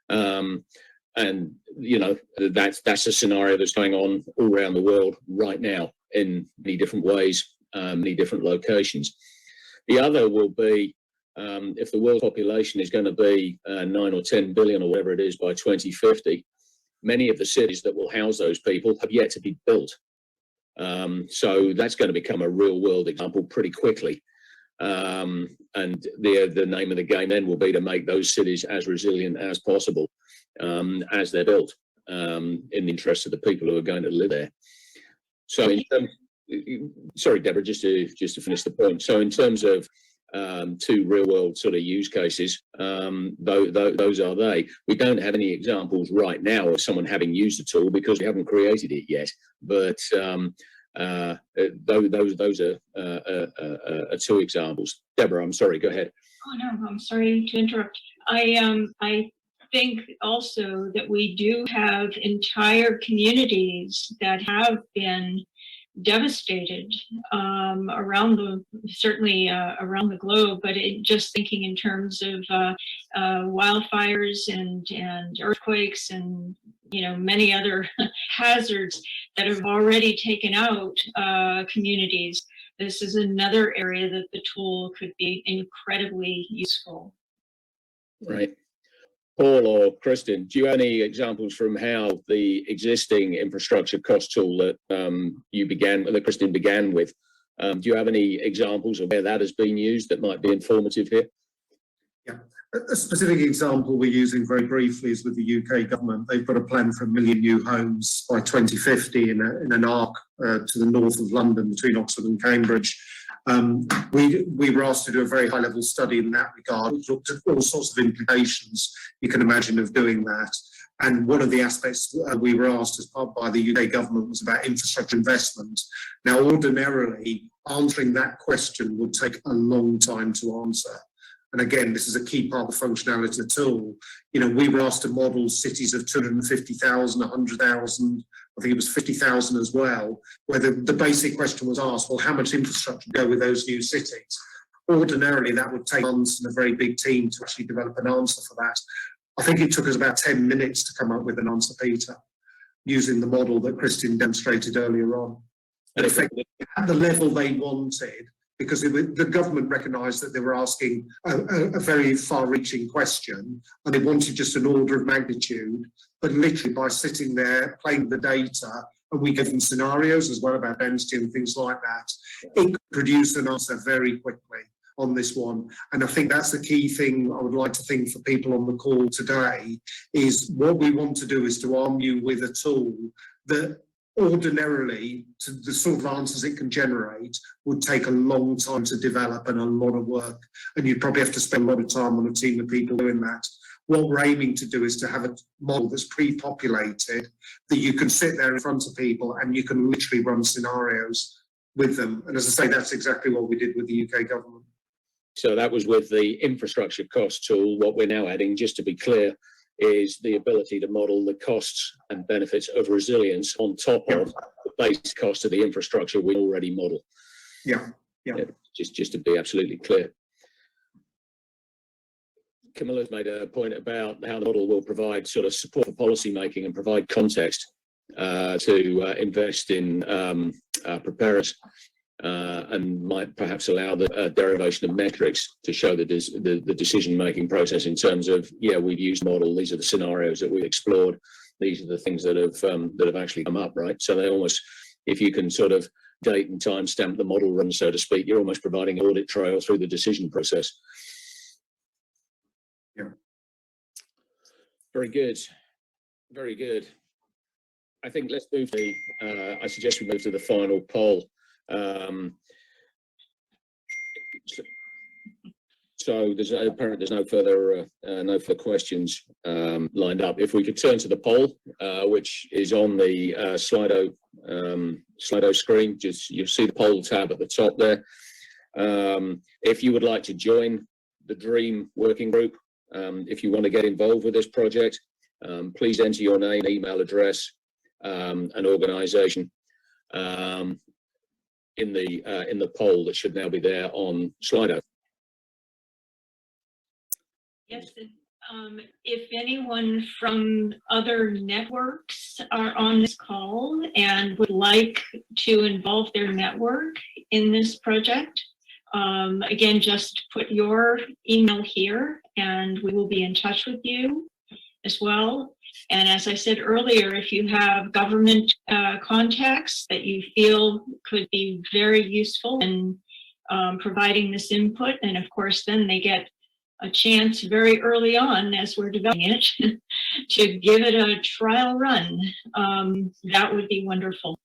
Speaker 1: And that's a scenario that's going on all around the world right now in many different ways, many different locations. The other will be if the world population is going to be 9 or 10 billion or whatever it is by 2050, many of the cities that will house those people have yet to be built. So that's going to become a real world example pretty quickly. And the name of the game then will be to make those cities as resilient as possible as they're built, in the interest of the people who are going to live there. So in terms, sorry, Deborah, just to finish the point. So in terms of two real world sort of use cases, those are they. We don't have any examples right now of someone having used the tool because we haven't created it yet, but those are two examples. Deborah, I'm sorry, go ahead.
Speaker 5: Oh no, I'm sorry to interrupt. I think also that we do have entire communities that have been devastated around the globe, but just thinking in terms of wildfires and earthquakes and many other hazards that have already taken out communities. This is another area that the tool could be incredibly useful.
Speaker 1: Right. Paul or Kristen, do you have any examples from how the existing infrastructure cost tool that Kristen began with, do you have any examples of where that has been used that might be informative here?
Speaker 4: Yeah, a specific example we're using very briefly is with the UK government. They've got a plan for 1 million new homes by 2050 in an arc to the north of London between Oxford and Cambridge. We were asked to do a very high-level study in that regard, which looked at all sorts of implications you can imagine of doing that. And one of the aspects we were asked as part by the UK government was about infrastructure investment. Now, ordinarily, answering that question would take a long time to answer. and again, this is a key part of the functionality of the tool. You know, we were asked to model cities of 250,000, 100,000, I think it was 50,000 as well, where the basic question was asked, well, how much infrastructure go with those new cities? Ordinarily, that would take months and a very big team to actually develop an answer for that. I think it took us about 10 minutes to come up with an answer, Peter, using the model that Christine demonstrated earlier on. And effectively, at the level they wanted, because the government recognised that they were asking a very far-reaching question, and they wanted just an order of magnitude, but literally by sitting there, playing the data, and we gave them scenarios as well about density and things like that, it could produce an answer very quickly on this one. And I think that's the key thing I would like to think for people on the call today, is what we want to do is to arm you with a tool that ordinarily, to the sort of answers it can generate, would take a long time to develop and a lot of work. And you'd probably have to spend a lot of time on a team of people doing that. What we're aiming to do is to have a model that's pre-populated, that you can sit there in front of people and you can literally run scenarios with them. And as I say, that's exactly what we did with the UK government.
Speaker 1: So that was with the infrastructure cost tool. What we're now adding, just to be clear, is the ability to model the costs and benefits of resilience on top of the base cost of the infrastructure we already model.
Speaker 4: Yeah.
Speaker 1: Just to be absolutely clear. Camilla's made a point about how the model will provide sort of support for policy making and provide context to invest in preparedness. And might perhaps allow the derivation of metrics to show the decision-making process in terms of, yeah, we've used model, these are the scenarios that we've explored, these are the things that have actually come up, right? So they almost, if you can sort of date and time stamp the model run, so to speak, you're almost providing an audit trail through the decision process.
Speaker 4: Yeah.
Speaker 1: Very good. Very good. I think let's move to, I suggest we move to the final poll. So there's no further questions lined up. If we could turn to the poll, which is on the Slido screen, just you'll see the poll tab at the top there. If you would like to join the DREAM working group, if you want to get involved with this project, please enter your name, email address, and organisation in the poll that should now be there on Slido.
Speaker 5: Yes, if anyone from other networks are on this call and would like to involve their network in this project, again, just put your email here and we will be in touch with you as well. And as I said earlier, if you have government contacts that you feel could be very useful in providing this input, and of course, then they get a chance very early on as we're developing it to give it a trial run, that would be wonderful.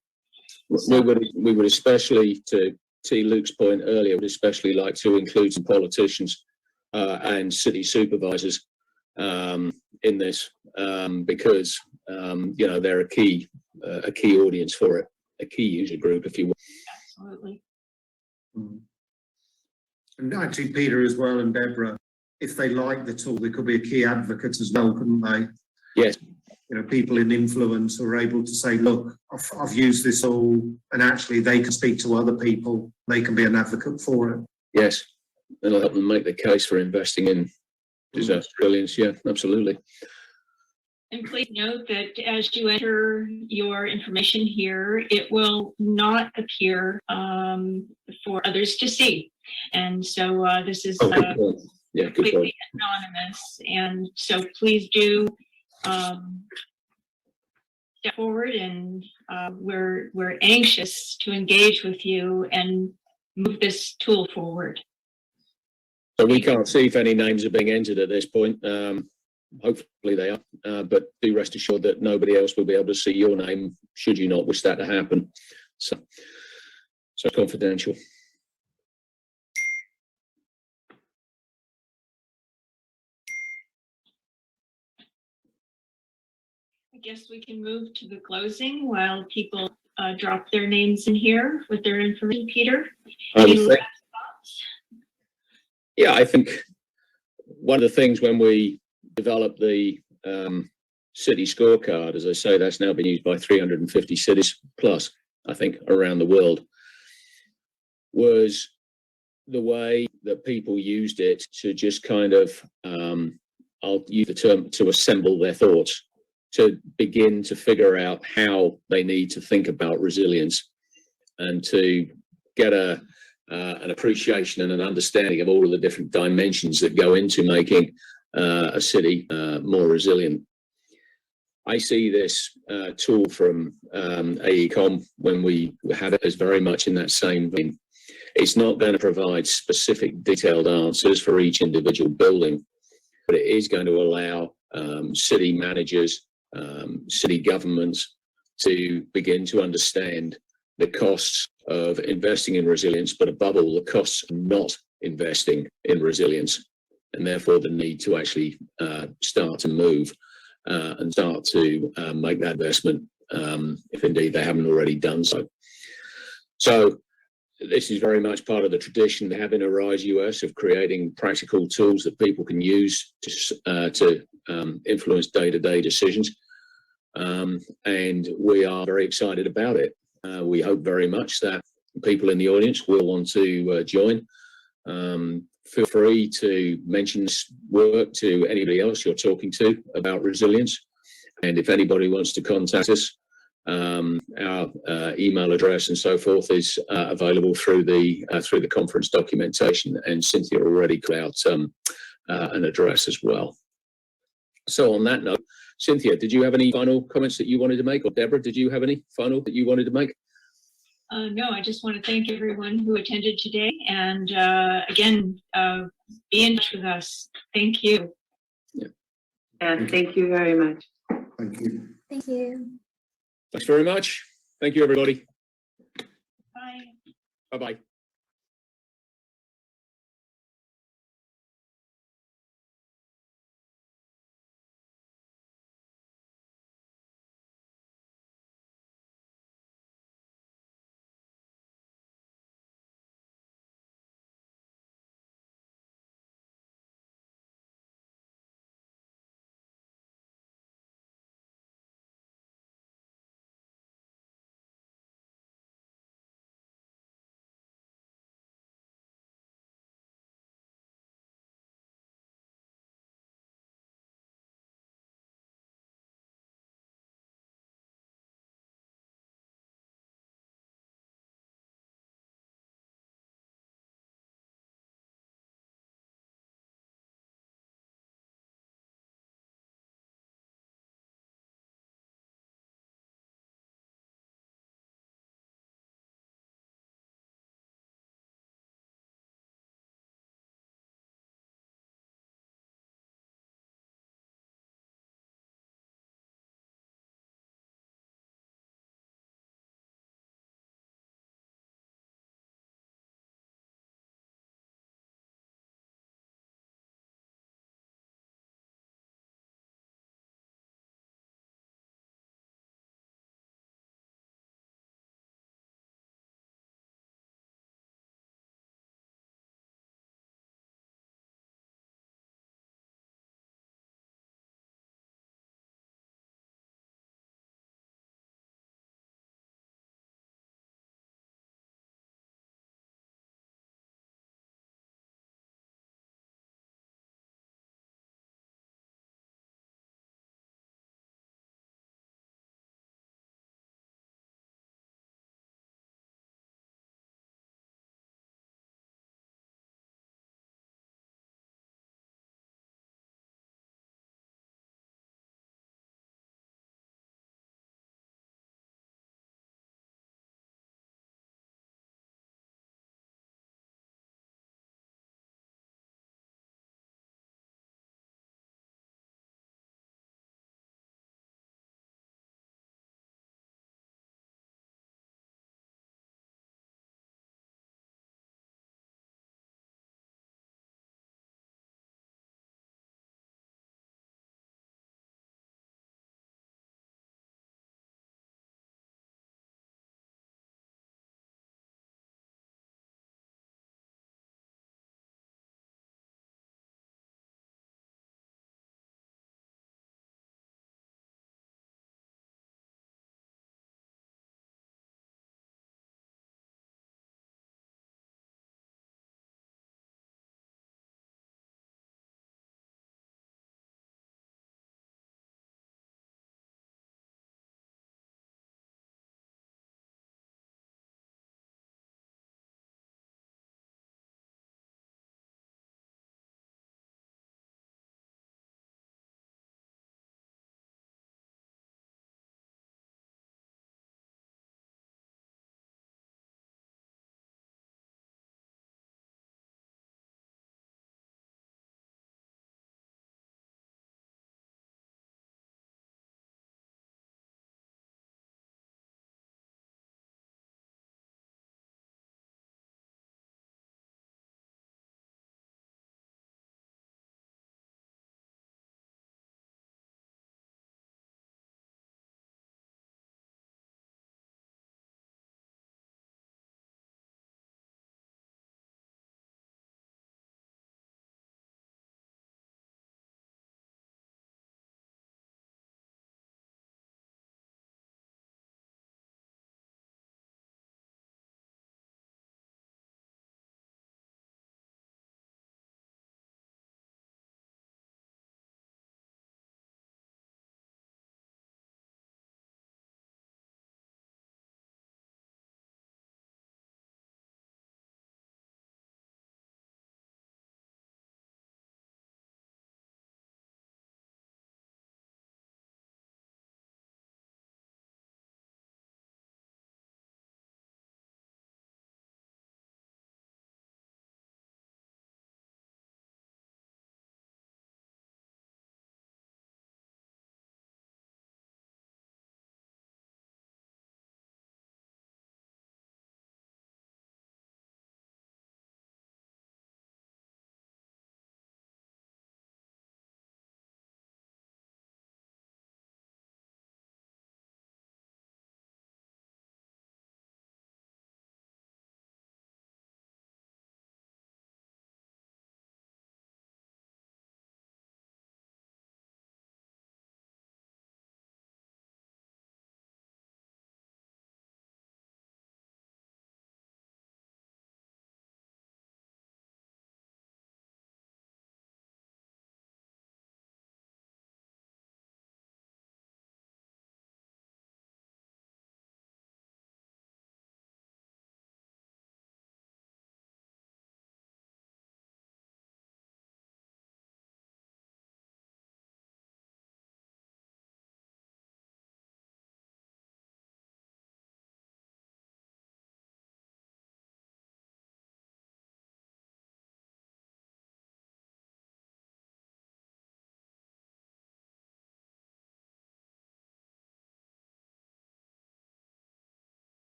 Speaker 1: So, we would especially, to T. Luke's point earlier, would especially like to include some politicians and city supervisors in this, because you know, they're a key audience for it, a key user group, if you will.
Speaker 5: Absolutely.
Speaker 4: And actually, Peter as well, and Deborah, if they like the tool, they could be a key advocate as well, couldn't they?
Speaker 1: Yes.
Speaker 4: You know, people in influence are able to say, look, I've used this tool, and actually they can speak to other people. They can be an advocate for it.
Speaker 1: Yes. It'll help them make the case for investing in disaster resilience. Yeah, absolutely.
Speaker 5: And please note that as you enter your information here, it will not appear for others to see. And so this is
Speaker 1: good point. Yeah, good
Speaker 5: completely
Speaker 1: point.
Speaker 5: anonymous. And so please do step forward, and we're anxious to engage with you and move this tool forward.
Speaker 1: So we can't see if any names are being entered at this point. Hopefully they are, but do rest assured that nobody else will be able to see your name should you not wish that to happen. So confidential.
Speaker 5: I guess we can move to the closing while people drop their names in here with their information. Peter, any last thoughts?
Speaker 1: Yeah, I think one of the things when we developed the city scorecard, as I say, that's now been used by 350 cities plus, I think, around the world, was the way that people used it to just kind of, I'll use the term, to assemble their thoughts, to begin to figure out how they need to think about resilience and to get an appreciation and an understanding of all of the different dimensions that go into making a city more resilient. I see this tool from AECOM when we had it as very much in that same vein. It's not going to provide specific detailed answers for each individual building, but it is going to allow city managers, city governments to begin to understand the costs of investing in resilience, but above all, the costs of not investing in resilience, and therefore the need to actually start to move and start to make that investment, if indeed they haven't already done so. So this is very much part of the tradition they have in Arise US of creating practical tools that people can use to influence day-to-day decisions. And we are very excited about it. We hope very much that people in the audience will want to join. Feel free to mention this work to anybody else you're talking to about resilience. And if anybody wants to contact us, our email address and so forth is available through the conference documentation, and Cynthia already put out an address as well. So on that note, Cynthia, did you have any final comments that you wanted to make, or Deborah, did you have any final that you wanted to make?
Speaker 5: No, I just want to thank everyone who attended today, and again, be in touch with us. Thank you.
Speaker 2: Yeah, thank you very much.
Speaker 4: Thank you.
Speaker 3: Thank you.
Speaker 1: Thanks very much. Thank you, everybody.
Speaker 5: Bye.
Speaker 1: Bye-bye.